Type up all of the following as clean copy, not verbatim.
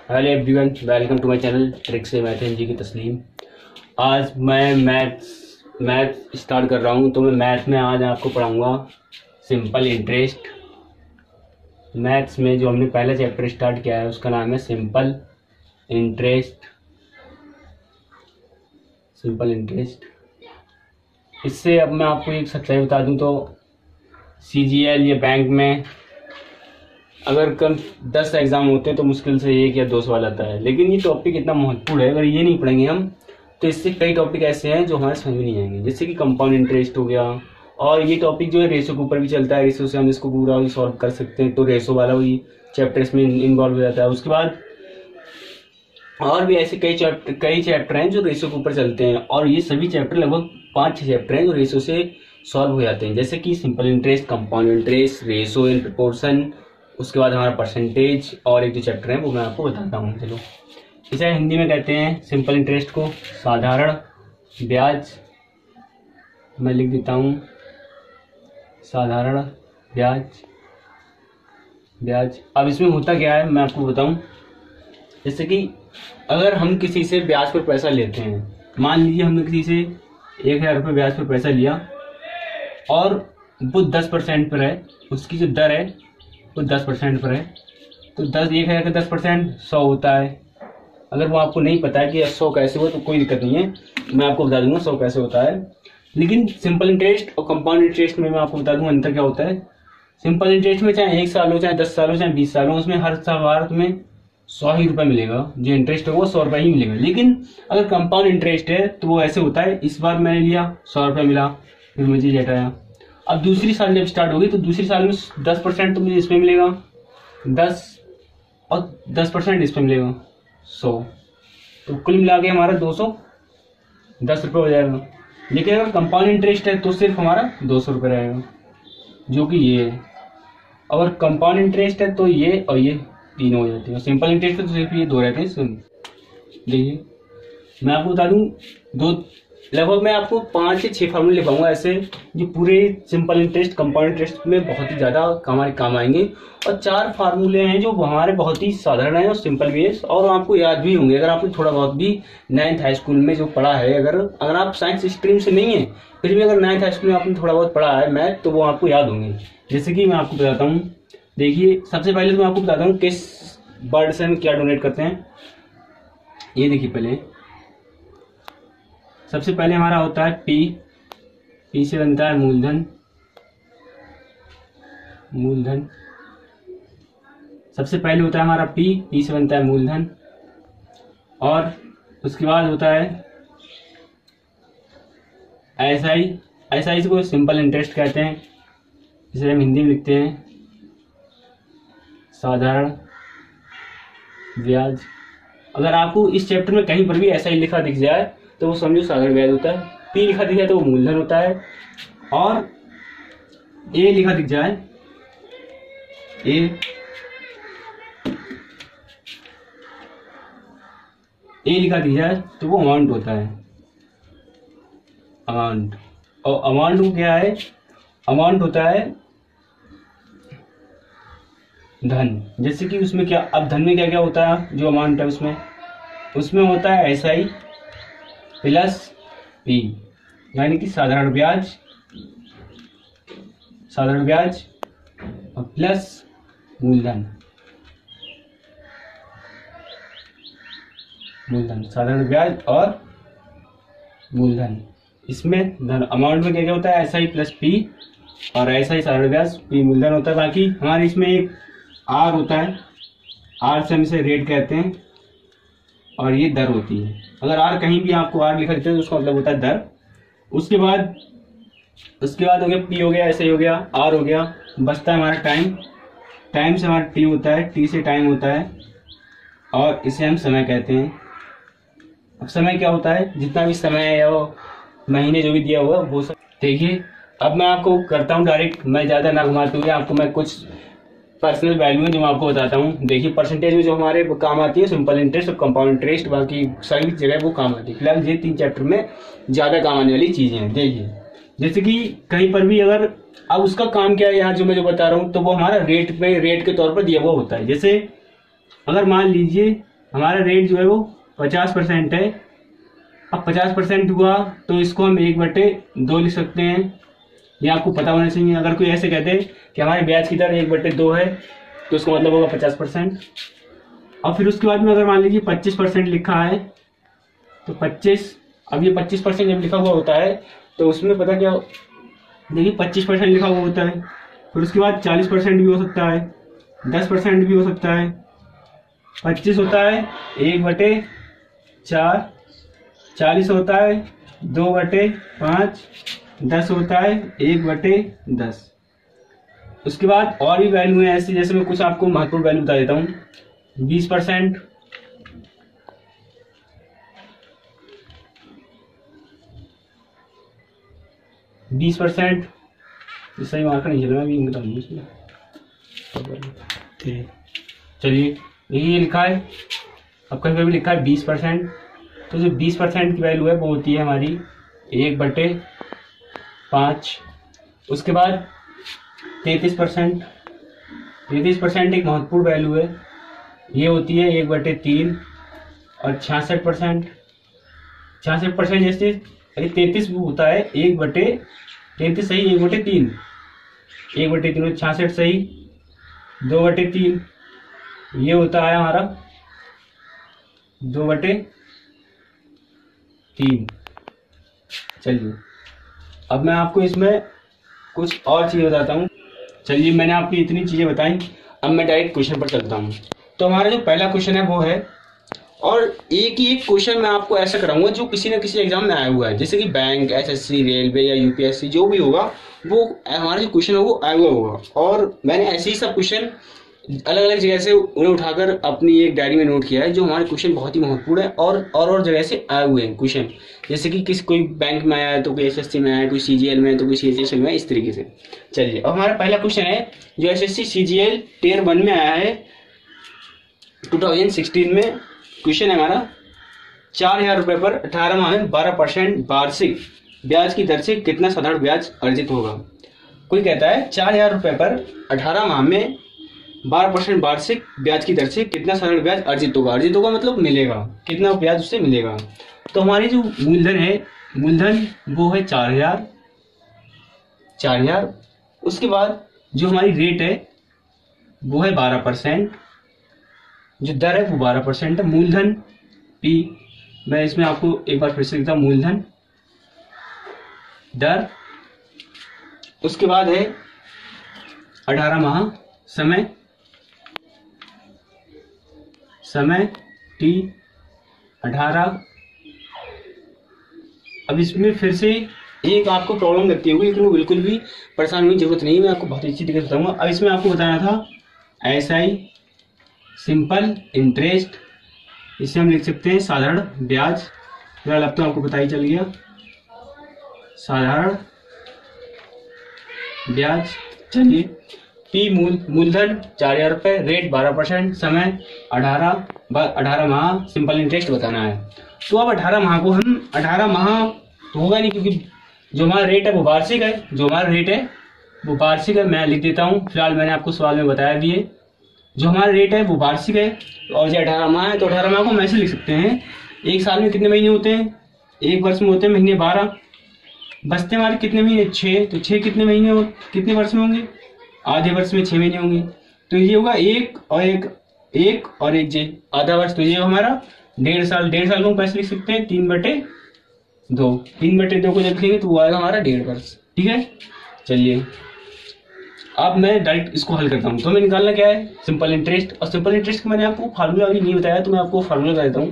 Hello everyone, welcome to my channel trick से math जी की तस्लीम। आज मैं मैथ स्टार्ट कर रहा हूँ। तो मैं मैथ में आज आपको पढ़ाऊँगा सिंपल इंटरेस्ट। मैथ्स में जो हमने पहला चैप्टर स्टार्ट किया है उसका नाम है सिंपल इंटरेस्ट। इससे अब मैं आपको एक सच्चाई बता दूँ तो CGL या बैंक में अगर कम 10 एग्जाम होते हैं तो मुश्किल से 1 या 2 सवाल आता है। लेकिन ये टॉपिक इतना महत्वपूर्ण है, अगर ये नहीं पढ़ेंगे हम तो इससे कई टॉपिक ऐसे हैं जो हमारे समझ में नहीं आएंगे, जैसे कि कंपाउंड इंटरेस्ट हो गया। और ये टॉपिक जो है रेशो के ऊपर भी चलता है, रेशो से हम इसको पूरा सॉल्व कर सकते हैं। तो रेशो वाला वही चैप्टर इसमें इन्वॉल्व हो जाता है। उसके बाद और भी ऐसे कई चैप्टर हैं जो रेशो के ऊपर चलते हैं, और ये सभी चैप्टर लगभग 5-6 चैप्टर हैं जो रेशो से सॉल्व हो जाते हैं, जैसे कि simple interest, compound interest, ratio in proportion. उसके बाद हमारा परसेंटेज, और एक जो चैप्टर है वो मैं आपको बताता हूँ। चलो, इसे हिंदी में कहते हैं सिंपल इंटरेस्ट को साधारण ब्याज। मैं लिख देता हूँ साधारण ब्याज। अब इसमें होता क्या है मैं आपको बताऊँ। जैसे कि अगर हम किसी से ब्याज पर पैसा लेते हैं, मान लीजिए हमने किसी से 1,000 रुपये ब्याज पर पैसा लिया और वो 10% पर है, उसकी जो दर है वो 10% पर है। तो 1,000 का 10% 100 होता है। अगर वो आपको नहीं पता है कि 100 कैसे हो तो कोई दिक्कत नहीं है, मैं आपको बता दूंगा 100 कैसे होता है। लेकिन सिंपल इंटरेस्ट और कंपाउंड इंटरेस्ट में मैं आपको बता दूंगा अंतर क्या होता है। सिंपल इंटरेस्ट में चाहे 1 साल हो, चाहे 10 साल हो, चाहे 20 साल हो, उसमें हर साल तुम्हें 100 ही रुपये मिलेगा। जो इंटरेस्ट होगा वो 100 रुपये ही मिलेगा। लेकिन अगर कंपाउंड इंटरेस्ट है तो वो ऐसे होता है, इस बार मैंने लिया 100 रुपये मिला, फिर मुझे लेट आया। अब दूसरी साल जब स्टार्ट होगी तो दूसरी साल में 10% तो मुझे इसमें मिलेगा 10, और 10% इसमें मिलेगा 100। तो कुल मिला के हमारा 210 रुपये हो जाएगा। लेकिन अगर कंपाउंड इंटरेस्ट है तो सिर्फ हमारा 200 रुपये रहेगा, जो कि ये है। अगर कंपाउंड इंटरेस्ट है तो ये और ये तीनों हो जाते हैं। सिंपल इंटरेस्ट है तो सिर्फ ये 2 रहते हैं। देखिए मैं आपको बता दूं, लगभग मैं आपको 5 से 6 फार्मूले लिखाऊंगा ऐसे, जो पूरे सिंपल इंटरेस्ट कंपाउंड इंटरेस्ट में बहुत ही ज़्यादा हमारे काम आएंगे। और 4 फार्मूले हैं जो हमारे बहुत ही साधारण हैं और सिंपल भी है, और आपको याद भी होंगे अगर आपने थोड़ा बहुत भी 9th हाई स्कूल में जो पढ़ा है। अगर आप साइंस स्ट्रीम से नहीं है फिर भी अगर 9th हाई स्कूल में आपने थोड़ा बहुत पढ़ा है मैथ, तो वो आपको याद होंगे। जैसे कि मैं आपको बताता हूँ, देखिए सबसे पहले तो मैं आपको बताता हूँ किस वर्ड से हम क्या डोनेट करते हैं। ये देखिए, पहले सबसे पहले हमारा होता है पी से बनता है मूलधन। सबसे पहले होता है हमारा पी से बनता है मूलधन। और उसके बाद होता है एसआई को सिंपल इंटरेस्ट कहते हैं, जिसे हम हिंदी में लिखते हैं साधारण ब्याज। अगर आपको इस चैप्टर में कहीं पर भी ऐसा ही लिखा दिख जाए तो वो समझो साधारण ब्याज होता है। पी लिखा दिख जाए तो वो मूलधन होता है। और ए लिखा दिख जाए, ए लिखा दिख जाए तो वो अमाउंट होता है, अमाउंट। और अमाउंट को क्या है, अमाउंट होता है धन। जैसे कि उसमें क्या, अब धन में क्या क्या होता है, जो अमाउंट है उसमें होता है एसआई प्लस पी, यानी कि साधारण ब्याज और प्लस मूलधन। साधारण ब्याज और मूलधन। इसमें धन अमाउंट में क्या क्या होता है, एसआई प्लस पी, और एसआई साधारण ब्याज, पी मूलधन होता है। बाकी हमारे इसमें एक आर होता है, आर से हम इसे रेट कहते हैं, और ये दर होती है। अगर आर कहीं भी आपको आर लिखा देते हैं तो उसका मतलब होता है दर। उसके बाद हो गया पी, हो गया एसआई, हो गया आर, हो गया। बचता है हमारा टाइम से हमारा टी होता है, टी से टाइम होता है, और इसे हम समय कहते हैं। अब समय क्या होता है, जितना भी समय है या महीने जो भी दिया हुआ वो सब। देखिए अब मैं आपको करता हूँ डायरेक्ट, मैं ज़्यादा ना घुमाते हुए आपको मैं कुछ पर्सनल वैल्यू है जो मैं आपको बताता हूँ। देखिए परसेंटेज में जो हमारे काम आती है सिंपल इंटरेस्ट और कंपाउंड इंटरेस्ट, बाकी सभी जगह वो काम आती है। फिलहाल ये 3 चैप्टर में ज़्यादा काम आने वाली चीज़ें हैं। देखिए जैसे कि कहीं पर भी अगर, अब उसका काम क्या है यहाँ जो मैं बता रहा हूँ, तो वो हमारा रेट के तौर पर दिया हुआ होता है। जैसे अगर मान लीजिए हमारा रेट जो है वो 50% है। अब 50% हुआ तो इसको हम 1/2 लिख सकते हैं, ये आपको पता होना चाहिए। अगर कोई ऐसे कहते कि हमारे ब्याज की दर 1/2 है तो उसका मतलब होगा 50%। और फिर उसके बाद में अगर मान लीजिए 25% लिखा है तो 25, अब ये 25% जब लिखा हुआ होता है तो उसमें पता क्या, देखिए 25% लिखा हुआ होता है, फिर उसके बाद 40% भी हो सकता है, 10% भी हो सकता है। 25 होता है 1/4, 40 होता है 2/5, 10 होता है 1/10। उसके बाद और भी वैल्यू है ऐसी, जैसे मैं कुछ आपको महत्वपूर्ण वैल्यू बता देता हूँ। 20%, 20%, सही मार्कर नहीं चल रहा, अभी बता दूँ। चलिए ये लिखा है, अब कहीं भी लिखा है 20%, तो जो 20% की वैल्यू है वो होती है हमारी 1/5। उसके बाद 33%, 33% एक महत्वपूर्ण वैल्यू है, ये होती है 1/3। और 66%, 66% जैसे 33 होता है 1/33 सही, 1/3, 1/3 66 सही, 2/3 ये होता है हमारा 2/3। चलिए अब मैं आपको इसमें कुछ और चीज़ बताता हूँ। चलिए मैंने आपको इतनी चीज़ें बताई, अब मैं डायरेक्ट क्वेश्चन पर चलता हूँ। तो हमारा जो पहला क्वेश्चन है वो है, और एक ही एक क्वेश्चन मैं आपको ऐसा कराऊंगा जो किसी न किसी एग्जाम में आया हुआ है, जैसे कि बैंक, एसएससी, रेलवे या यूपीएससी जो भी होगा, वो हमारा जो क्वेश्चन है वो आया हुआ होगा। और मैंने ऐसे ही सब क्वेश्चन अलग अलग जगह से उन्हें उठाकर अपनी एक डायरी में नोट किया है, जो हमारे क्वेश्चन बहुत ही महत्वपूर्ण है और जगह से आए हुए हैं क्वेश्चन। जैसे कि कोई बैंक में आया है तो कोई एसएससी में आया है, कोई सीजीएल में है तो कोई सीजीएल में है, इस तरीके से। चलिए अब हमारा पहला क्वेश्चन है जो एसएससी सीजीएल टियर 1 में आया है 2016 में। क्वेश्चन है हमारा, 4,000 रुपए पर 18 माह में 12% वार्षिक ब्याज की दर से कितना साधारण ब्याज अर्जित होगा। कोई कहता है 4,000 रुपए पर 18 माह में 12% वार्षिक ब्याज की दर से कितना साधारण ब्याज अर्जित होगा। अर्जित होगा मतलब मिलेगा, कितना ब्याज उससे मिलेगा। तो हमारी जो मूलधन है, मूलधन वो है 4,000। उसके बाद जो हमारी रेट है वो है 12%, जो दर है वो 12% है। मूलधन P, मैं इसमें आपको एक बार फिर से लिखता हूँ, मूलधन दर, उसके बाद है 18 माह, समय T 18। अब इसमें फिर से एक आपको प्रॉब्लम लगती होगी, लेकिन वो बिल्कुल भी परेशान होने की जरूरत नहीं है, मैं आपको बहुत अच्छी तरीके से बताऊंगा। अब इसमें आपको बताना था SI सिंपल इंटरेस्ट, इसे हम लिख सकते हैं साधारण ब्याज। फिलहाल अब तो आपको पता ही चल गया, साधारण ब्याज। चलिए P मूलधन 4,000 रुपए, रेट 12%, समय 18 माह, सिंपल इंटरेस्ट बताना है। तो अब 18 माह को हम 18 माह तो होगा नहीं, क्योंकि जो हमारा रेट है वो वार्षिक है, जो हमारा रेट है वो वार्षिक है। मैं लिख देता हूँ, फिलहाल मैंने आपको सवाल में बताया भी है, जो हमारा रेट है वो वार्षिक है और जो 18 माह है, तो 18 माह को हम ऐसे लिख सकते हैं, एक साल में कितने महीने होते हैं, एक वर्ष में होते हैं महीने 12, बचते हमारे कितने महीने 6, तो 6 कितने महीने हो, कितने वर्ष में होंगे, आधे वर्ष में 6 महीने होंगे। तो ये होगा एक और एक जे आधा वर्ष, तो ये हमारा 1.5 साल। 1.5 साल को हम कैसे लिख सकते हैं, 3/2। 3/2 को जब लिखेंगे तो वो आएगा हमारा 1.5 वर्ष। ठीक है, चलिए अब मैं डायरेक्ट इसको हल करता हूँ। तो हमें निकालना क्या है, सिंपल इंटरेस्ट। और सिंपल इंटरेस्ट का मैंने आपको फार्मूला अभी नहीं बताया, तो मैं आपको फार्मूला बता देता हूँ।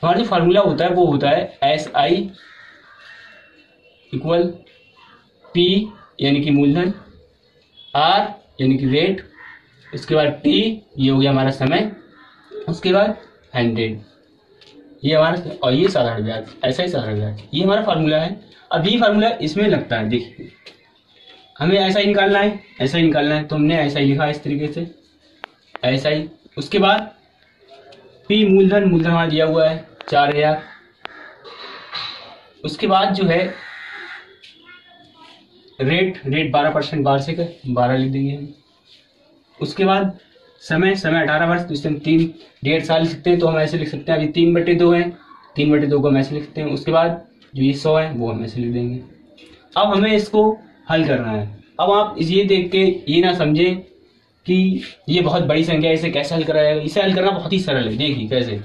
हमारा जो फार्मूला होता है वो होता है SI इक्वल P यानी कि मूलधन, R यानी कि रेट, उसके बाद T ये हो गया हमारा समय, उसके बाद 100 ये हमारा, और ये साधारण ब्याज, ऐसा ही साधारण ब्याज, ये हमारा फार्मूला है। अब ये फार्मूला इसमें लगता है, देखिए हमें ऐसा ही निकालना है, ऐसा ही निकालना है, तो हमने ऐसा ही लिखा इस तरीके से, ऐसा ही। उसके बाद P मूलधन हमारा दिया हुआ है 4,000। उसके बाद जो है रेट 12% वार्षिक है, 12 लिख देंगे हम। उसके बाद समय 18 वर्ष, तो इसमें 3.5 साल लिख सकते हैं, तो हम ऐसे लिख सकते हैं। अभी 3/2 है, 3/2 को हम ऐसे लिख सकते हैं। उसके बाद जो ये 100 है वो हम ऐसे लिख देंगे। अब हमें इसको हल करना है। अब आप ये देख के ये ना समझे कि ये बहुत बड़ी संख्या है, इसे कैसे हल करा जाएगा। इसे हल करना बहुत ही सरल है। देखिए कैसे,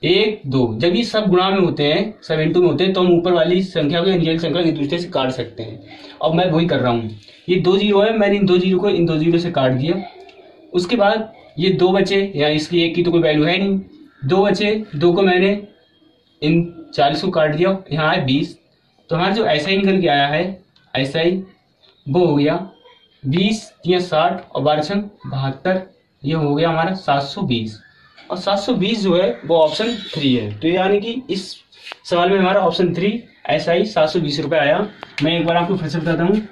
1 2 जब ये सब गुणा में होते हैं, सब इंटू में होते हैं, तो हम ऊपर वाली संख्या को या नीचे वाली संख्या को एक दूसरे से काट सकते हैं। अब मैं वही कर रहा हूँ। ये 2 जीरो है, मैंने इन 2 जीरो को इन 2 जीरो से काट दिया। उसके बाद ये 2 बचे, या इसकी 1 की तो कोई वैल्यू है नहीं, 2 बचे, 2 को मैंने इन 40 को काट दिया, यहाँ है 20। तो हमारा जो ऐसा ही निकल के आया है, ऐसा ही वो हो गया 20 3 60 और 12 6 72, ये हो गया हमारा 720। और 720 जो है वो ऑप्शन 3 है। तो यानी कि इस सवाल में हमारा ऑप्शन 3 ऐसा ही 720 रुपये आया। मैं एक बार आपको फिर से बताता हूँ।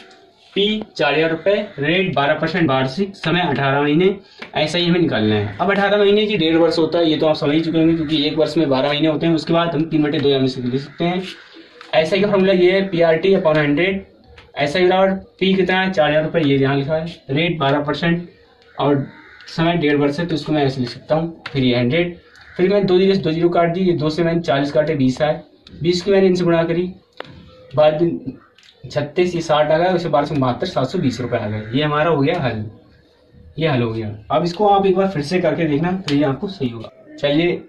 P 4000 रुपये, रेट 12% वार्षिक, समय 18 महीने, ऐसा ही हमें निकालना है। अब 18 महीने की 1.5 वर्ष होता है, ये तो आप समझ ही चुके होंगे, क्योंकि एक वर्ष में 12 महीने होते हैं। उसके बाद हम 3/2 में से लिख सकते हैं। ऐसा ही का फॉर्मूला ये है, PRT/100। ऐसा ही बराबर P कितना है, 4000 रुपये, ये यहाँ लिखा है, रेट 12% और समय 1.5 वर्ष है, तो इसको मैं ऐसे लिख सकता हूँ। फिर ये 100, फिर मैंने 2 जीरो काट दी, ये 2 से मैंने 40 काटे, 20 आए, 20 की मैंने इनसे गुणा करी, बाद 36, ये 60 आ गया, उसे 1272, 720 रुपये आ गए। ये हमारा हो गया हल, ये हल हो गया। अब इसको आप एक बार फिर से करके देखना, तो ये आपको सही होगा। चलिए,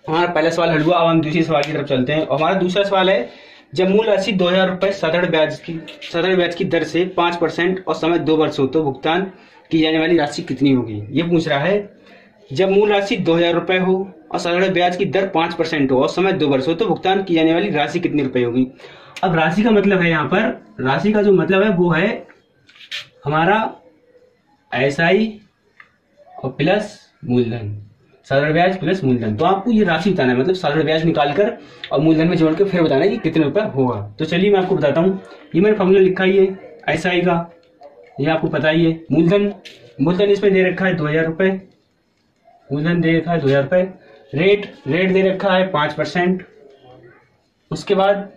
हमारा पहला सवाल हल हुआ। अब हम दूसरे सवाल की तरफ चलते हैं। और हमारा दूसरा सवाल है, जब मूल राशि 2000 रुपये साधारण ब्याज की दर से 5% और समय 2 वर्ष हो तो भुगतान की जाने वाली राशि कितनी होगी। ये पूछ रहा है, जब मूल राशि 2000 रुपये हो और साधारण ब्याज की दर 5% हो और समय 2 वर्ष हो तो भुगतान की जाने वाली राशि कितनी रुपए होगी। अब राशि का मतलब है, यहाँ पर राशि का जो मतलब है वो है हमारा SI और प्लस मूलधन, साधारण ब्याज प्लस मूलधन। तो आपको ये राशि बताना है, मतलब साधारण ब्याज निकालकर और मूलधन में जोड़ के फिर बताना है कि कितने रुपए होगा। तो चलिए मैं आपको बताता हूँ। ये मैंने फॉर्मूला लिखा ही है SI का, ये आपको पता ही है। मूलधन इसमें दे रखा है 2000 रुपये, मूलधन दे रखा है 2000 रुपये। रेट दे रखा है 5%। उसके बाद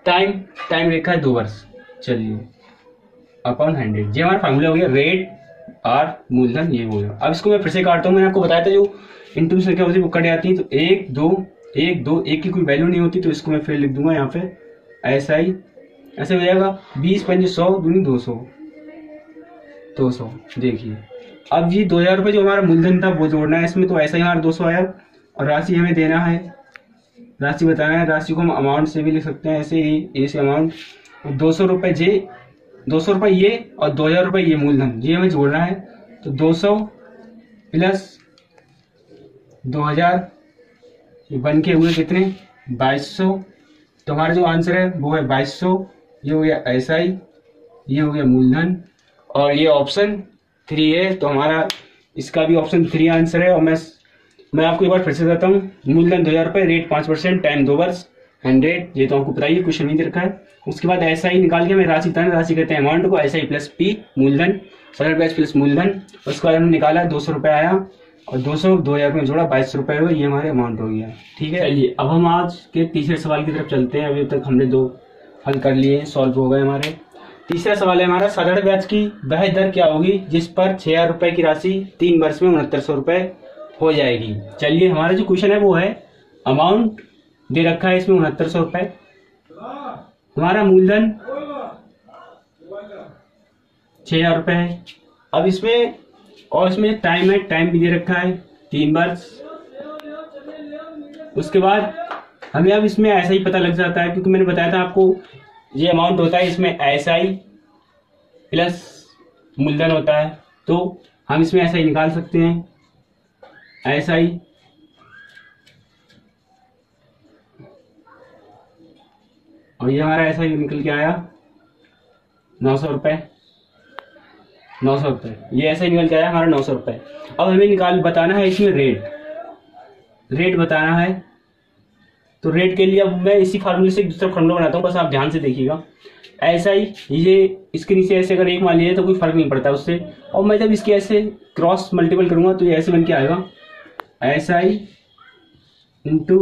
टाइम दे रखा है 2 वर्ष। चलिए अपॉन 100, ये हमारा फार्मूला हो गया, रेट और मूलधन, ये हो गया। अब इसको मैं फिर से काटता हूँ। मैंने आपको बताया था जो इंटू संख्या होती है वो कट जाती है, तो 1 2 1 2, 1 की कोई वैल्यू नहीं होती, तो इसको मैं फिर लिख दूंगा यहाँ पे SI, ऐसे हो जाएगा 20 5 100 दूनी 200। देखिए अब ये 2000 रुपये जो हमारा मूलधन था वो जोड़ना है इसमें, तो ऐसा ही हमारा 200 आया। और राशि हमें देना है, राशि बताना है। राशि को हम अमाउंट से भी लिख सकते हैं, ऐसे ही ऐसे अमाउंट 200 रुपये 200 रुपये ये और 2000 रुपये ये मूलधन, ये हमें जोड़ना है। तो 200 प्लस 2000 ये बन के हुए कितने 2200। तो हमारा जो आंसर है वो है 2200। ये हो गया SI, ये हो गया मूलधन, और ये ऑप्शन 3 है। तो हमारा इसका भी ऑप्शन 3 आंसर है। और मैं आपको एक बार फिर से बताता हूँ। मूलधन 2000 रुपये, रेट 5%, टाइम 2 वर्ष, 100, ये तो आपको बताइए, क्वेश्चन नहीं दे रखा है। उसके बाद SI निकाल के हमें राशि बताना, राशि कहते हैं अमाउंट को, SI प्लस P मूलधन, साधारण ब्याज प्लस मूलधन। उसके बाद हमने निकाला 200 रुपये आया, और 200 2000 में जोड़ा 2200 रुपये हुआ, ये हमारे अमाउंट हो गया। ठीक है, चलिए अब हम आज के तीसरे सवाल की तरफ चलते हैं। अभी तक हमने 2 हल कर लिए, सॉल्व हो गए हमारे। तीसरा सवाल है हमारा, साधारण ब्याज की वह दर क्या होगी जिस पर 6000 रुपये की राशि 3 वर्ष में 6900 रुपये हो जाएगी। चलिए हमारा जो क्वेश्चन है वो है, अमाउंट दे रखा है इसमें 6900 रुपये, हमारा मूलधन 6000 रुपये है। अब इसमें टाइम है, टाइम भी दे रखा है 3 वर्ष। उसके बाद हमें अब इसमें ऐसा ही पता लग जाता है, क्योंकि मैंने बताया था आपको ये अमाउंट होता है, इसमें SI प्लस मूलधन होता है, तो हम इसमें ऐसा ही निकाल सकते हैं। SI और ये हमारा ऐसा ही निकल के आया 900 रुपये, 900 रुपये, ये ऐसा ही निकल के आया हमारा 900 रुपये। अब हमें बताना है इसमें रेट बताना है। तो रेट के लिए अब मैं इसी फार्मूले से दूसरा फार्मूला बनाता हूँ, बस आप ध्यान से देखिएगा। ऐसा ही ये इसके नीचे ऐसे अगर 1 मान लिया तो कोई फर्क नहीं पड़ता उससे। और मैं जब इसके ऐसे क्रॉस मल्टीपल करूंगा तो ये ऐसे बन के आएगा, SI इंटू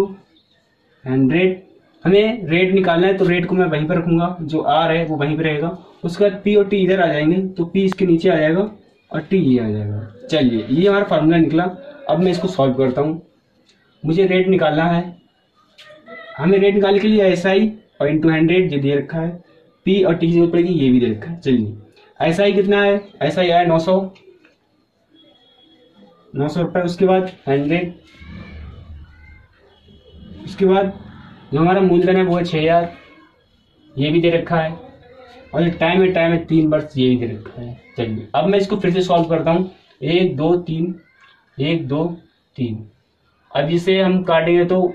100। हमें रेट निकालना है, तो रेट को मैं वहीं पर रखूंगा, जो R है वो वहीं पर रहेगा। उसके बाद P और T इधर आ जाएंगे, तो P इसके नीचे आ जाएगा और टी ये आ जाएगा। चलिए ये हमारा फार्मूला निकला। अब मैं इसको सॉल्व करता हूँ। मुझे रेट निकालना है। हमें रेट निकालने के लिए SI और इंटू 100 ये दे रखा है। P और T की जरूरत पड़ेगी, ये भी दे रखा है। चलिए SI कितना है? SI आया 900 रुपये। उसके बाद 100, उसके बाद जो हमारा मूलधन है वो है 6000, ये भी दे रखा है। और ये टाइम है 3 वर्ष, ये भी दे रखा है। चलिए अब मैं इसको फिर से सॉल्व करता हूँ। 1 2 3 1 2 3। अब इसे हम काटेंगे तो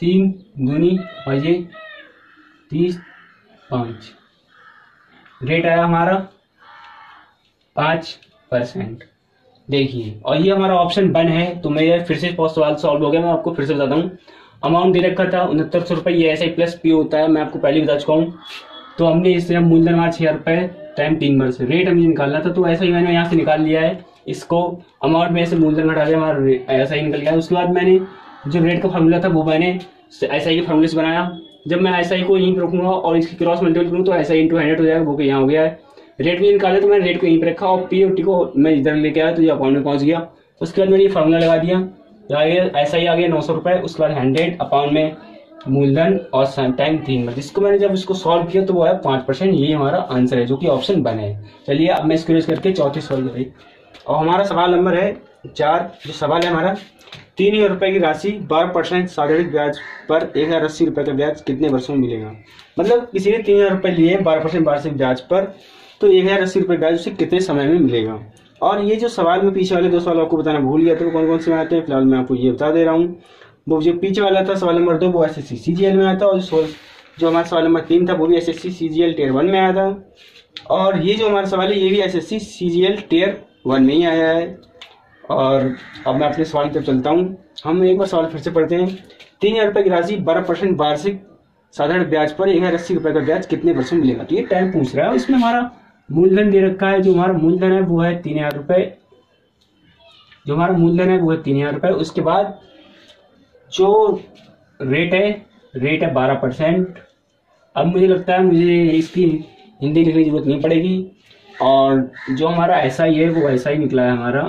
3 दूनी और ये 30 5। रेट आया हमारा 5%। देखिए, और ये हमारा ऑप्शन 1 है। तो मैं फिर से सवाल सॉल्व हो गया। मैं आपको फिर से बताता हूँ। अमाउंट दे रखा था 6900 रुपये। ये SI प्लस P होता है, मैं आपको पहले बता चुका हूँ। तो हमने इससे हम मूलधन हमारा 6000 रुपये टाइम 3 वर्ष। रेट हमें निकालना था, तो ऐसा ही मैंने यहाँ से निकाल लिया है। इसको अमाउंट में से मूलधन घटा दिया, हमारा ऐसा ही निकल गया। उसके बाद मैंने जो रेट का फार्मूला था वो मैंने SI के फार्मूले से बनाया। जब मैं SI को यहीं पर रखूंगा और इसकी क्रॉस मल्टीपल करूँ तो SI इंटू 100 हो जाएगा, वो यहाँ हो गया है। रेट भी निकाले तो मैंने रेट को यहीं पर रखा और P और T को मैं इधर लेके आया तो ये अकाउंट में पहुंच गया। उसके बाद मैंने ये फार्मूला लगा दिया, SI आ गया 900 रुपये। उसके बाद 100 अकाउंट में मूलधन और टाइम 3 वर्ष। इसको मैंने जब इसको सॉल्व किया तो वो है 5%। ये हमारा आंसर है जो कि ऑप्शन 1 है। चलिए अब मैं इसको यूज करके चौथी सॉल्व करें। और हमारा सवाल नंबर है 4। जो सवाल है हमारा, 3000 रुपये की राशि 12% साधारण ब्याज पर 1080 रुपये का ब्याज कितने वर्षों में मिलेगा। मतलब किसी ने 3000 रुपये लिए 12% वार्षिक ब्याज पर, तो 1080 रुपये ब्याज उसे कितने समय में मिलेगा। और ये जो सवाल में पीछे वाले 2 सवाल आपको बताना भूल गया था, कौन कौन से में आते हैं, फिलहाल मैं आपको ये बता दे रहा हूँ। वो जो पीछे वाला था सवाल नंबर 2 वो SSC CGL में आया था। और जो हमारा सवाल नंबर 3 था वो भी SSC CGL Tier 1 में आया था। और ये जो हमारा सवाल है ये भी SSC CGL Tier 1 में ही आया है। और अब मैं अपने सवाल की तरफ चलता हूँ। हम एक बार सवाल फिर से पढ़ते हैं। 3000 रुपये की राशि 12% वार्षिक साधारण ब्याज पर 1080 रुपये का ब्याज कितने वर्षों में मिलेगा। तो ये टाइम पूछ रहा है। इसमें हमारा मूलधन दे रखा है। जो हमारा मूलधन है वो है 3000 रुपये। जो हमारा मूलधन है वो है 3000 रुपये। उसके बाद जो रेट है 12%। अब मुझे लगता है मुझे इसकी हिंदी लिखने की जरूरत नहीं पड़ेगी। और जो हमारा SI है वो SI निकला है हमारा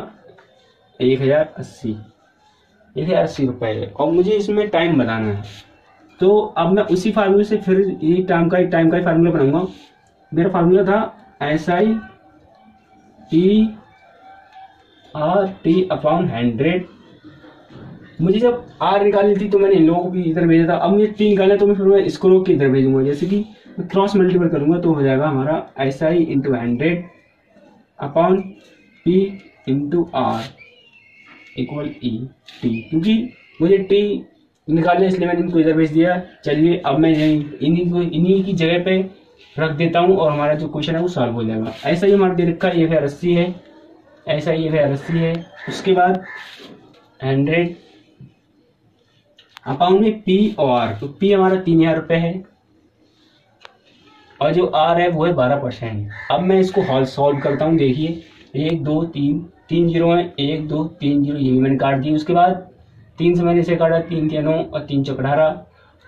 1080 रुपये है। और मुझे इसमें टाइम बताना है। तो अब मैं उसी फार्मूले से फिर ये टाइम का ही फार्मूला बनाऊंगा। मेरा फार्मूला था SI T अपॉन 100। मुझे जब R निकालनी थी तो मैंने इन लोगों को भी इधर भेजा था। अब मुझे T निकालना है तो मैं फिर मैं इसको रोक के इधर भेजूंगा। जैसे कि मैं क्रॉस मल्टीपल करूंगा तो हो जाएगा हमारा SI into 100 upon P into R equal ET। क्योंकि मुझे T निकालना इसलिए मैंने इनको इधर भेज दिया। चलिए अब मैं इन्हीं की जगह पे रख देता हूँ और हमारा जो क्वेश्चन है वो सॉल्व हो जाएगा। ऐसा ही हमारा दे रखा है 1080 है। ऐसा ही 1080 है। उसके बाद 100 अपाउंड में P और R। तो P हमारा 3000 रुपये है और जो R है वो है 12%। अब मैं इसको हॉल सॉल्व करता हूँ। देखिए 1 2 3 जीरो है। 1 2 3 जीरो ये मैंने काट दी। उसके बाद 3 से मैंने इसे काटा, 3 के 9 और 3 चौक 18।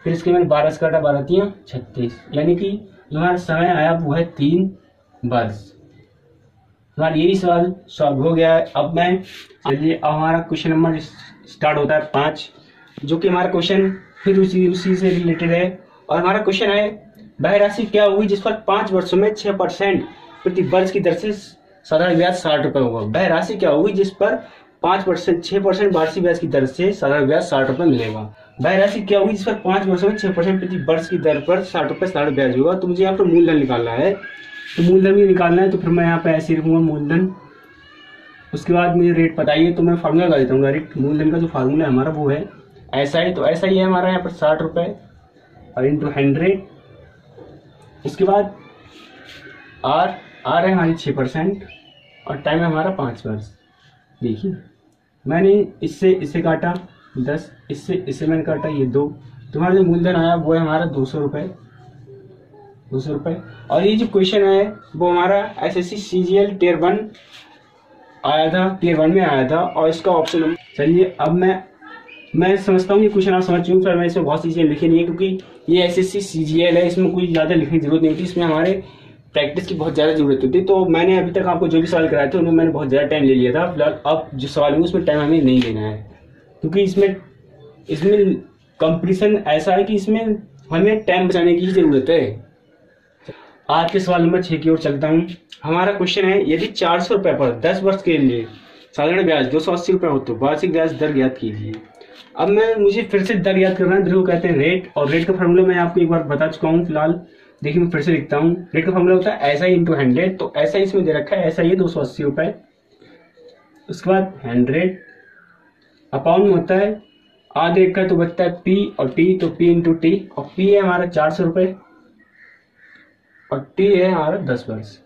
फिर इसके मैंने 12 से काटा, 12 3 36। यानी कि हमारा समय आया वो है 3 वर्ष। हमारा यही सवाल सॉल्व हो गया है। अब मैं चलिए अब हमारा क्वेश्चन नंबर स्टार्ट होता है 5, जो कि हमारा क्वेश्चन फिर उसी से रिलेटेड है। और हमारा क्वेश्चन है वह राशि क्या होगी जिस पर 5 वर्षों में 6% प्रति वर्ष की दर से साधारण ब्याज 60 रुपये होगा। वह राशि क्या होगी जिस पर 6% वार्षिक ब्याज की दर से साधारण ब्याज 60 रुपये मिलेगा। वह राशि क्या होगी जिस पर 5 वर्षों में 6% प्रति वर्ष की दर पर 60 रुपये साधारण ब्याज होगा। तो मुझे यहाँ पर मूलधन निकालना है। तो मूलधन भी निकालना है तो फिर मैं यहाँ पे ऐसे रखूंगा मूलधन। उसके बाद मुझे रेट बताइए तो मैं फार्मूला लगा देता हूँ डायरेक्ट। मूलधन का जो फार्मूला है हमारा वो है ऐसा ही। तो ऐसा ही है हमारा यहाँ पर 60 रुपये और इंटू 100। उसके बाद R है हमारी 6% और टाइम है हमारा 5 वर्ष। देखिए मैंने इससे काटा 10, इससे मैंने काटा ये 2। तुम्हारा जो मूलधन आया वो है हमारा 200 रुपये। और ये जो क्वेश्चन है वो हमारा SSC CGL Tier 1 आया था, Tier 1 में आया था। और इसका ऑप्शन चलिए अब मैं समझता हूँ ये क्वेश्चन आप समझ चुके हैं। मैं इसमें बहुत सी चीज़ें लिखी नहीं है क्योंकि ये SSC CGL है। इसमें कोई ज़्यादा लिखने की जरूरत नहीं होती। इसमें हमारे प्रैक्टिस की बहुत ज़्यादा जरूरत होती है। तो मैंने अभी तक आपको जो भी सवाल कराए थे उनमें मैंने बहुत ज़्यादा टाइम ले लिया था। फिलहाल अब जो सवाल है उसमें टाइम हमें नहीं लेना है, क्योंकि इसमें कंपटीशन ऐसा है कि इसमें हमें टाइम बचाने की जरूरत है। आज के सवाल नंबर 6 की ओर चलता हूँ। हमारा क्वेश्चन है, यदि 400 रुपये पर 10 वर्ष के लिए साधारण ब्याज 280 रुपये हो तो वार्षिक ब्याज दर ज्ञात कीजिए। अब मुझे फिर से दर याद करना है, जिसको कहते हैं रेट, और रेट का फॉर्मूला मैं आपको एक बार बता चुका हूँ। फिलहाल देखिए मैं फिर से लिखता हूँ। रेट का फॉर्मूला होता है SI इंटू 100। तो SI इसमें दे रखा है, SI है 280 रुपये। उसके बाद 100 अपॉन में होता है आधे का, तो बचता है P और T, तो P इंटू T, और P है हमारा 400 रुपये और T है हमारा 10 वर्ष।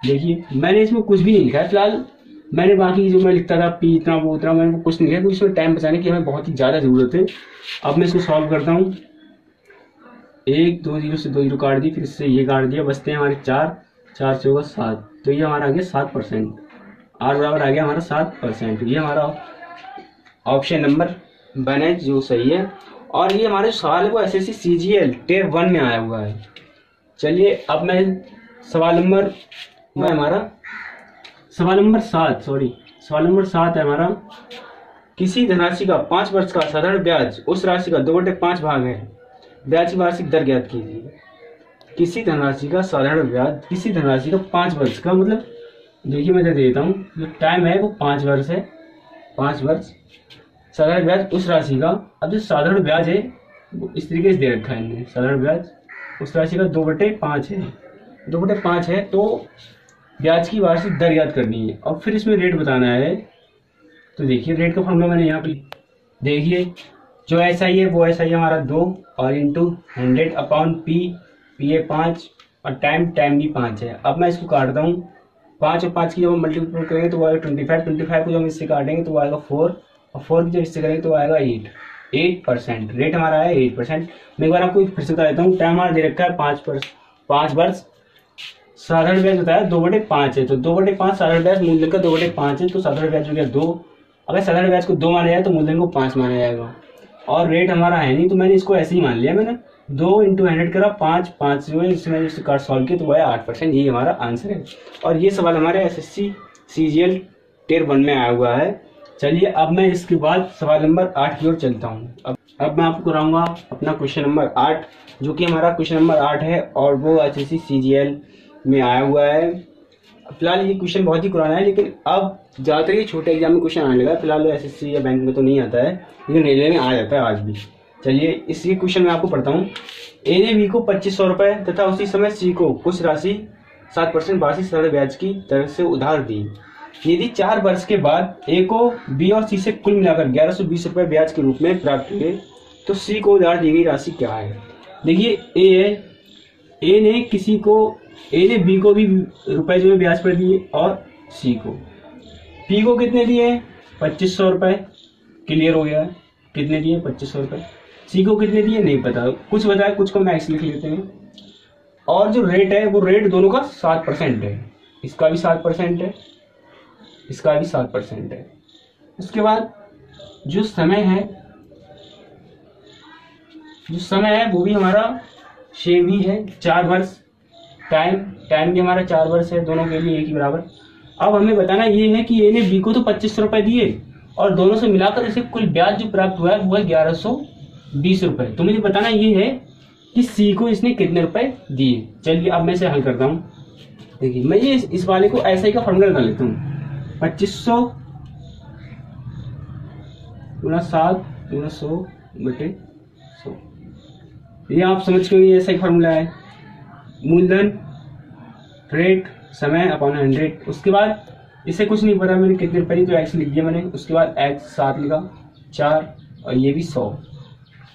देखिए मैंने इसमें कुछ भी नहीं लिखा है। फिलहाल मैंने बाकी जो मैं लिखता था P इतना वो उतना, मैंने कुछ नहीं लिखा, क्योंकि इसमें टाइम बचाने की हमें बहुत ही ज़्यादा ज़रूरत है। अब मैं इसको सॉल्व करता हूँ। 1 2 0 से 2 0 काट दी, फिर इससे ये काट दिया, बचते हैं हमारे 4 4 से होगा 7, तो ये हमारा आ गया 7%। R बराबर आ गया हमारा 7%। ये हमारा ऑप्शन नंबर 1 है जो सही है। और ये हमारे सवाल है वो SSC CGL टियर 1 में आया हुआ है। चलिए अब मैं सवाल नंबर सवाल नंबर 7 है हमारा। किसी धनराशि का 5 वर्ष का साधारण ब्याज उस राशि का 2/5 भाग है, ब्याज की वार्षिक दर ज्ञात कीजिए। किसी धनराशि का साधारण ब्याज, किसी धनराशि का 5 वर्ष का, मतलब देखिए मैं दे देता हूँ, जो टाइम है वो 5 वर्ष है। 5 वर्ष साधारण ब्याज उस राशि का। अब जो साधारण ब्याज है वो इस तरीके से दे रखा है इन्होंने, साधारण ब्याज उस राशि का 2/5 है। 2/5 है तो ब्याज की वार्षिक दर याद करनी है और फिर इसमें रेट बताना है। तो देखिए रेट का फॉर्मूला मैंने यहाँ पे, देखिए जो SI है वो SI हमारा 2 और इंटू 100 अपॉन P है 5 और टाइम भी 5 है। अब मैं इसको काटता हूँ। 5 और 5 की जब हम मल्टीप्लाई करेंगे तो वो आएगा 25 को जब हम इससे काटेंगे तो वो आएगा 4 और 4 की जब इससे करेंगे तो वो आएगा 8%। रेट हमारा है 8%। मैं एक बार आपको फिर से बता देता हूँ। टाइम हमारा दे रखा है 5 वर्ष, साधारण ब्याज बताया 2/5 है, तो 2/5 साधारण ब्याज मूलधन का 2/5 है, तो साधारण ब्याज हो गया 2। अगर साधारण ब्याज को 2 माना जाए तो मूलधन को 5 माना जाएगा। और रेट हमारा है नहीं तो मैंने इसको ऐसे ही मान लिया। मैंने 2 इंटू 100 करा, 5 जो है इसमें इससे कार्ड सॉल्व किया तो वो है 8%। ये हमारा आंसर है। और ये सवाल हमारे SSC CGL टियर 1 में आया हुआ है। चलिए अब मैं इसके बाद सवाल नंबर 8 की ओर चलता हूँ। अब मैं आपको कराऊंगा अपना क्वेश्चन नंबर 8, जो कि हमारा क्वेश्चन नंबर 8 है और वो SSC CGL में आया हुआ है। फिलहाल ये क्वेश्चन बहुत ही पुराना है, लेकिन अब ज़्यादातर ये छोटे एग्जाम में क्वेश्चन आने लगा। फिलहाल SSC या बैंक में तो नहीं आता है, लेकिन रेलवे में आ जाता है आज भी। चलिए इसी क्वेश्चन में आपको पढ़ता हूँ। A ने B को 2500 रुपये तथा उसी समय C को कुछ राशि 7% वार्षिक साधारण ब्याज की दर से उधार दी। यदि 4 वर्ष के बाद A को B और C से कुल मिलाकर 1120 रुपये ब्याज के रूप में प्राप्त हुए तो C को उधार दी गई राशि क्या है। देखिए A ने B को भी रुपए जो है ब्याज पर दिए और C को, P को कितने दिए 2500 रुपये। क्लियर हो गया, कितने दिए 2500 रुपये। C को कितने दिए नहीं पता, कुछ बताया, कुछ को मैक्स लिख लेते हैं। और जो रेट है वो रेट दोनों का 7% है, इसका भी 7% है, इसका भी 7% है। उसके बाद जो समय है वो भी हमारा सेम ही है, 4 वर्ष। टाइम भी हमारा 4 वर्ष है, दोनों के लिए एक ही बराबर। अब हमें बताना ये है कि A ने B को तो 2500 रुपये दिए और दोनों से मिलाकर इसे कुल ब्याज जो प्राप्त हुआ है वो है 1120 रुपये। तो मुझे बताना ये है कि C को इसने कितने रुपए दिए। चलिए अब मैं इसे हल करता हूँ। देखिए मैं ये इस वाले को SI का फॉर्मूला निकाल लेता हूँ। 2500 × 7 × 100/100। ये आप समझ के ये SI का फॉर्मूला है। मूलधन, रेट, समय अपॉन 100। उसके बाद इसे कुछ नहीं पता मैंने कितने रुपये, तो X लिख दिया मैंने। उसके बाद X 7 लिखा, 4 और ये भी 100।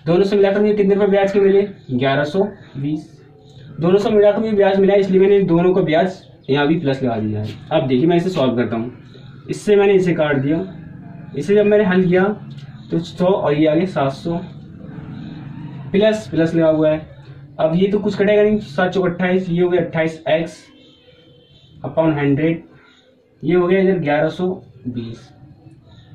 दोनों से मिलाकर मुझे कितने रुपये ब्याज के मिले 1120। दोनों से मिलाकर मुझे ब्याज मिला, इसलिए मैंने दोनों का ब्याज यहाँ भी प्लस लगा दिया है। अब देखिए मैं इसे सॉल्व करता हूँ। इससे मैंने इसे काट दिया, इसे जब मैंने हल किया तो 100 और ये आगे 700 प्लस लगा हुआ है। अब ये तो कुछ कटेगा नहीं, 7 चौक 28, ये हो गया 28x अपॉन 100, ये हो गया इधर 1120।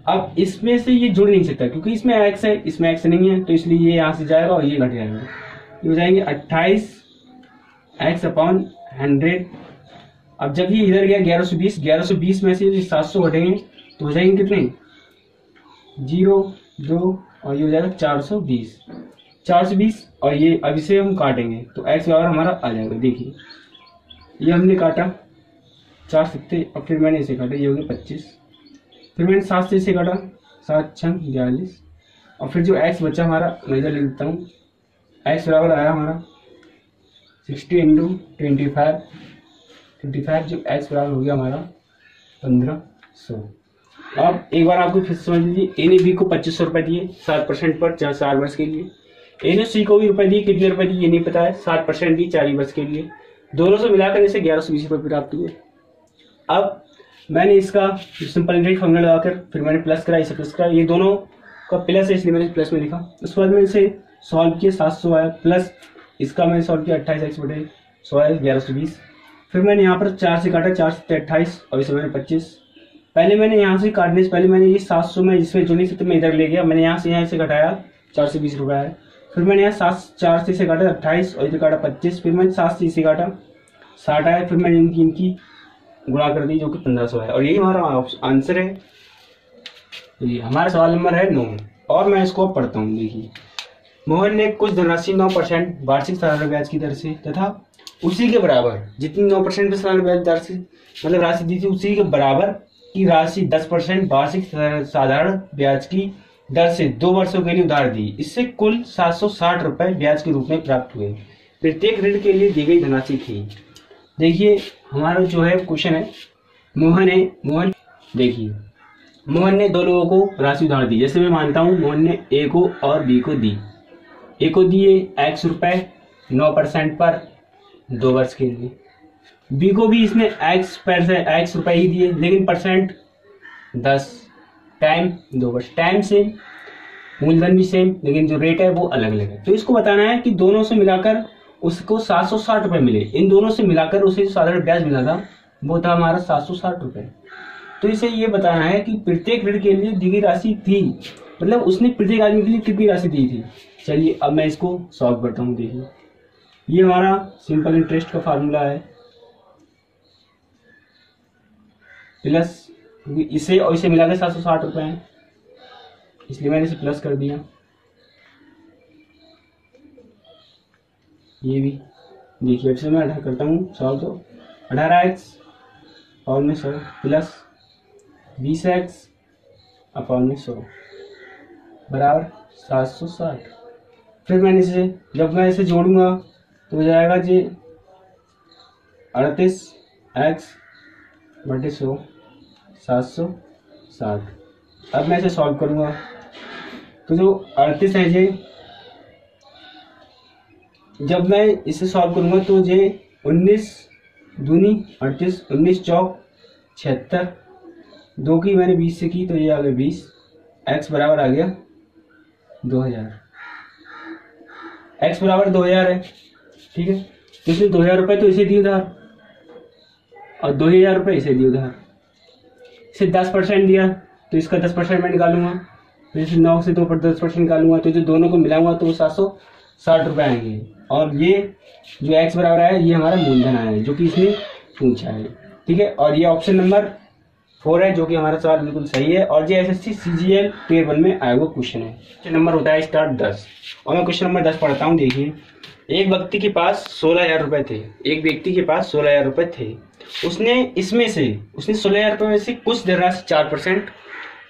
अब इसमें से ये जुड़ नहीं सकता क्योंकि इसमें x है, इसमें x नहीं है, तो इसलिए ये यहाँ से जाएगा और ये घट जाएगा। ये हो जाएंगे 28x अपॉन 100। अब जब ये इधर गया 1120, 1120 में से 700 घटेंगे तो हो जाएंगे कितने, 0 2 और ये हो जाएगा 420, 420। और ये अब इसे हम काटेंगे तो x बराबर हमारा आ जाएगा। देखिए ये हमने काटा 4 सकते और फिर मैंने इसे काटा, ये हो गया 25। फिर मैंने 7 से इसे काटा, 7 6 42 और फिर जो x बचा हमारा मैं इधर लिख देता हूँ। x बराबर आया हमारा 60 इंटू 25 जो x बराबर हो गया हमारा 1500। अब एक बार आपको फिर समझ लीजिए, ए ने बी को 2500 रुपये दिए 7% पर 4 वर्ष के लिए, ए ने सी को भी रुपये दिए, कितने रुपये दिए ये नहीं पता है, 7% दिए 4 वर्ष के लिए, दोनों से मिलाकर इसे 1120 रुपये प्राप्त हुए। अब मैंने इसका सिंपल इंटीग्रेट फॉर्मूला लगाकर फिर मैंने प्लस करा, इसे प्लस करा, ये दोनों का प्लस है इसलिए मैंने प्लस में लिखा। उसके बाद मैंने इसे सॉल्व किया, 700 आया, प्लस इसका मैंने सॉल्व किया 28x/100 आया 1120। फिर मैंने यहाँ पर 4 से काटा, 4 से 28 और इसे मैंने 25। पहले मैंने यहाँ से काटने से पहले मैंने ये 700 में इसमें जो नहीं सकते मैं इधर ले गया, मैंने यहाँ से घटाया 420 रुपये आया। फिर मैंने यहाँ 4 से इसे काटा 28 और इधर काटा 25। फिर मैंने 7 से इसे काटा 60 आया। फिर मैंने इनकी गुणा कर दी जो कि 1500 है और यही हमारा आंसर है। ये हमारा सवाल नंबर है 9 और मैं इसको पढ़ता हूँ। देखिए, मोहन ने कुछ धनराशि 9% वार्षिक साधारण ब्याज की दर से तथा उसी के बराबर जितनी 9% पे साधारण ब्याज दर से मतलब राशि दी थी उसी के बराबर की राशि 10% वार्षिक साधारण ब्याज की दर से 2 वर्षों के लिए उधार दी। इससे कुल 760 रुपए ब्याज के रूप में प्राप्त हुए। प्रत्येक ऋण के लिए दी गई धनराशि थी। देखिए हमारा जो है क्वेश्चन है, मोहन देखिए मोहन ने 2 लोगों को राशि उधार दी। जैसे मैं मानता हूं मोहन ने ए को और बी को दी। ए को दिए x रुपए 9% पर 2 वर्ष के लिए, बी को भी इसने x रुपए ही दिए लेकिन परसेंट 10, टाइम 2 वर्ष, टाइम सेम, मूलधन भी सेम लेकिन जो रेट है वो अलग अलग है। तो इसको बताना है कि दोनों से मिलाकर उसको 760 रुपए मिले। इन दोनों से मिलाकर उसे जो साधारण ब्याज मिला था वो था हमारा 760 रुपए। तो इसे ये बताना है कि प्रत्येक ऋण के लिए दी गई राशि थी, मतलब उसने प्रत्येक आदमी के लिए कितनी राशि दी थी। चलिए अब मैं इसको सॉल्व करता हूँ। देखिए ये हमारा सिंपल इंटरेस्ट का फार्मूला है, प्लस इसे और इसे मिलाकर 760 रुपए है इसलिए मैंने इसे प्लस कर दिया। ये भी देखिए, अब से मैं 18 करता हूँ सॉल्व, तो 18x और में 100 प्लस 20x अपॉन में 100 बराबर 760। फिर मैंने इसे जब मैं इसे जोड़ूंगा तो हो जाएगा जी 38x बटे 100 760। अब मैं इसे सॉल्व करूंगा तो जो 38 है जी, जब मैं इसे सॉल्व करूंगा तो जे 19 दूनी 38, 19 चौक 76, 2 की मैंने 20 से की तो ये आ गया 20, x बराबर आ गया 2000। x बराबर 2000 है, ठीक है। तो इसने 2000 रुपये तो इसे दिए उधार और 2000 रुपये इसे दिए उधार। इसे 10% दिया तो इसका 10% मैं निकालूंगा, फिर इसे 9 से 2 पर 10% निकालूंगा तो जो दोनों को मिलाऊंगा तो वो 760 रुपये आएंगे। और ये जो x बराबर आया ये हमारा मूलधन आया है जो कि इसने पूछा है, ठीक है। और ये ऑप्शन नंबर 4 है जो कि हमारा सवाल बिल्कुल सही है और ये SSC CGL पेयर 1 में आया हुआ क्वेश्चन है। क्वेश्चन नंबर होता है स्टार्ट 10 और मैं क्वेश्चन नंबर 10 पढ़ता हूँ। देखिए, एक व्यक्ति के पास 16,000 रुपए थे। एक व्यक्ति के पास 16,000 रुपए थे। उसने 16,000 रुपए में से कुछ धनराशि 4%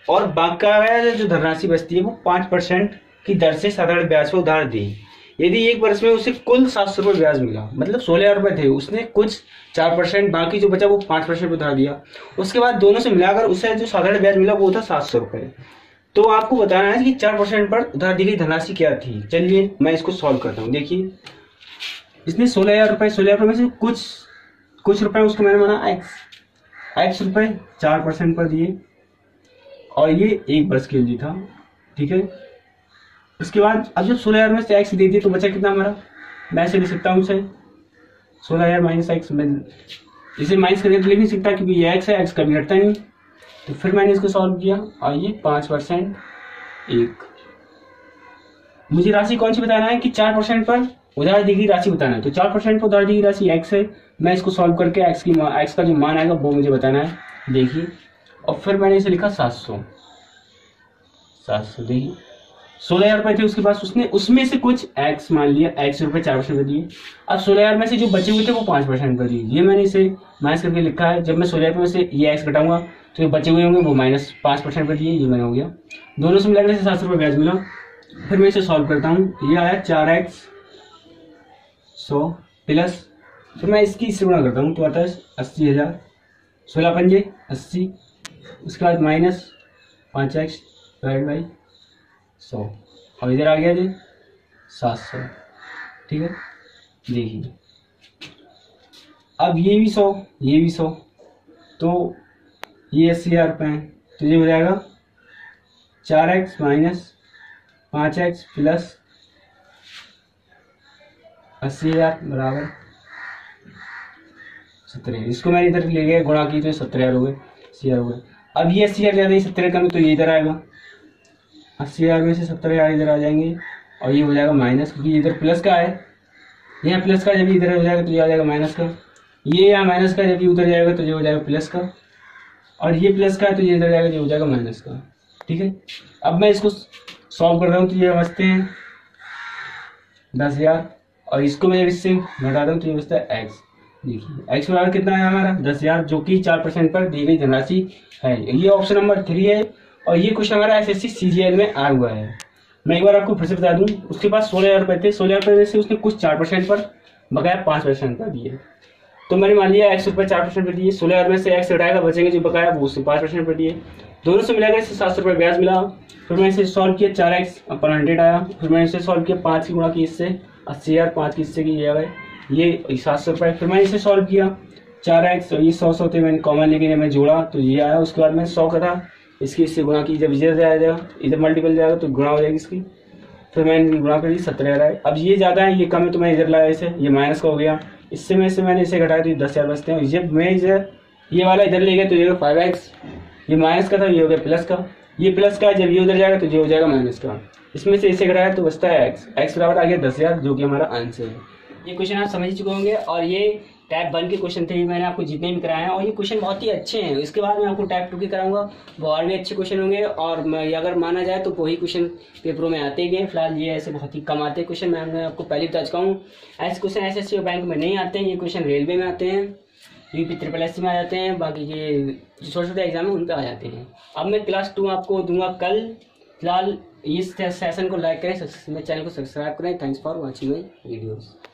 और बकाया जो धनराशि बचती है वो 5% की दर से साधारण ब्याज पर उधार दी। यदि एक वर्ष में उसे कुल 700 रुपये ब्याज मिला, मतलब 16,000 रुपए थे, उसने कुछ 4% बाकी जो बचा वो 5% पर उधार दिया। उसके बाद दोनों से मिलाकर उसे जो साधारण ब्याज मिला वो था 700 रुपये। तो आपको बताना है कि 4% पर उधार दी गई धनराशि क्या थी। चलिए मैं इसको सॉल्व करता हूँ। देखिए, इसने 16,000 रुपये में से कुछ रुपए उसको मैंने माना x रुपये 4% पर दिए और ये एक वर्ष के लिए था, ठीक है। उसके बाद अब जब 16,000 में से x दे दिए तो बचा कितना हमारा, मैं ऐसे लिख सकता हूँ इसे 16,000 माइनस x, मैं इसे माइनस करके तो लिख नहीं सकता क्योंकि ये x है, x कभी घटता नहीं। तो फिर मैंने इसको सॉल्व किया और ये 5% एक। मुझे राशि कौन सी बताना है कि 4% पर उधार दी गई राशि बताना है। तो 4% पर उधार दी गई राशि x है, मैं इसको सॉल्व करके x का जो मान आएगा वो मुझे बताना है। देखिए, और फिर मैंने इसे लिखा 700 देखिए 16,000 रुपए थे उसके पास, उसने उसमें से कुछ x मान लिया, x रुपए 4% पर दिए। अब 16,000 में से जो बचे हुए थे वो 5% पर दिए, ये मैंने इसे माइनस करके लिखा है। जब मैं 16,000 में से ये x घटाऊंगा तो ये बचे हुए होंगे वो -5% पर दिए, ये मैंने हो गया। दोनों से मिलाकर 700 रुपये ब्याज मिला। फिर मैं इसे सॉल्व करता हूँ, ये आया 4x 100 प्लस, फिर मैं इससे गुणा करता हूँ तो आता है 80,000, 16 पंजे 80, उसके बाद माइनस 5x डिवाइड बाई 100, और इधर आ गया जी 700। ठीक है, देखिए अब ये भी 100, ये भी 100, तो ये 80,000 रुपये हैं, तो ये हो जाएगा 4x माइनस 5x प्लस 80,000 बराबर 17। इसको मैंने इधर ले गया गुणा की तो 17,000 हो गए, 80,000 हो गए। अब ये 80,000 ज़्यादा 17 कम, तो ये इधर आएगा, 80,000 में से 17,000 इधर आ जाएंगे, और ये हो जाएगा माइनस, क्योंकि इधर प्लस का है, यहाँ प्लस का, जब इधर हो जाएगा तो ये आ जाएगा माइनस का, ये यहाँ माइनस का, जब ये उधर जाएगा तो ये हो जाएगा प्लस का, और ये प्लस का है तो ये इधर जाएगा, ये हो जाएगा माइनस का। ठीक है, अब मैं इसको सॉल्व कर रहा हूँ तो ये बचते हैं 10,000, और इसको मैं जब इससे घटाता हूँ तो ये बचता है x। देखिए x बराबर कितना है हमारा 10,000, जो कि 4% पर दी गई धनराशि है। ये ऑप्शन नंबर 3 है, और ये क्वेश्चन हमारा SSC CGL में आया हुआ है। मैं एक बार आपको फिर से बता दूं, उसके पास 16,000 रुपये थे, 16,000 रुपये में से उसने कुछ 4% पर बकाया 5% पर दिए। तो मैंने मान लिया x रुपये 4% पर दिए, 16,000 में से x घटाएगा, बचेंगे जो बकाया वो उससे 5% पर दिए। दोनों से मिलाकर इससे 700 रुपये ब्याज मिला। फिर मैंने इसे सॉल्व किया, 4x अपन 100 आया। फिर मैंने इसे सॉल्व किया, 5 की गुणा की इससे 80,000, 5 की इससे की ये 700 रुपये। फिर मैंने इसे सॉल्व किया, 4x और ये 100 थे, मैंने कॉमन लेके मैं जोड़ा तो ये आया। उसके बाद मैंने 100 का था, इसकी इससे गुणा की, जब इधर जाएगा इधर मल्टीपल जाएगा तो गुणा हो जाएगी इसकी। फिर मैंने गुणा कर दी, 17,000 आए। अब ये ज़्यादा है, ये कम है, तो मैं इधर लाया इसे, ये माइनस का हो गया। इससे मैंने इसे घटाया तो ये 10,000 बचते हैं। जब मैं इधर ये वाला इधर ले गया तो ये 5x, ये माइनस का था, ये हो गया प्लस का, ये प्लस का है, जब ये उधर जाएगा तो ये हो जाएगा माइनस का। इसमें से इसे घटाया तो बचता है x बराबर आ गया 10,000, जो कि हमारा आंसर है। ये क्वेश्चन आप समझ चुके होंगे, और ये टाइप 1 के क्वेश्चन थे, मैंने आपको जितने भी कराए हैं, और ये क्वेश्चन बहुत ही अच्छे हैं। इसके बाद मैं आपको टाइप 2 के कराऊंगा, वो और भी अच्छे क्वेश्चन होंगे, और अगर माना जाए तो वही क्वेश्चन पेपरों में आते ही हैं। फिलहाल ये ऐसे बहुत ही कम आते हैं क्वेश्चन, मैं आपको पहले बता चुका हूँ। ऐसे क्वेश्चन SSC और बैंक में नहीं आते हैं, ये क्वेश्चन रेलवे में आते हैं, UP SSC में आ जाते हैं, बाकी ये जो छोटे छोटे एग्जाम है उन पर आ जाते हैं। अब मैं क्लास 2 आपको दूंगा कल। फिलहाल इस सेशन को लाइक करें, मेरे चैनल को सब्सक्राइब करें। Thanks for watching my videos.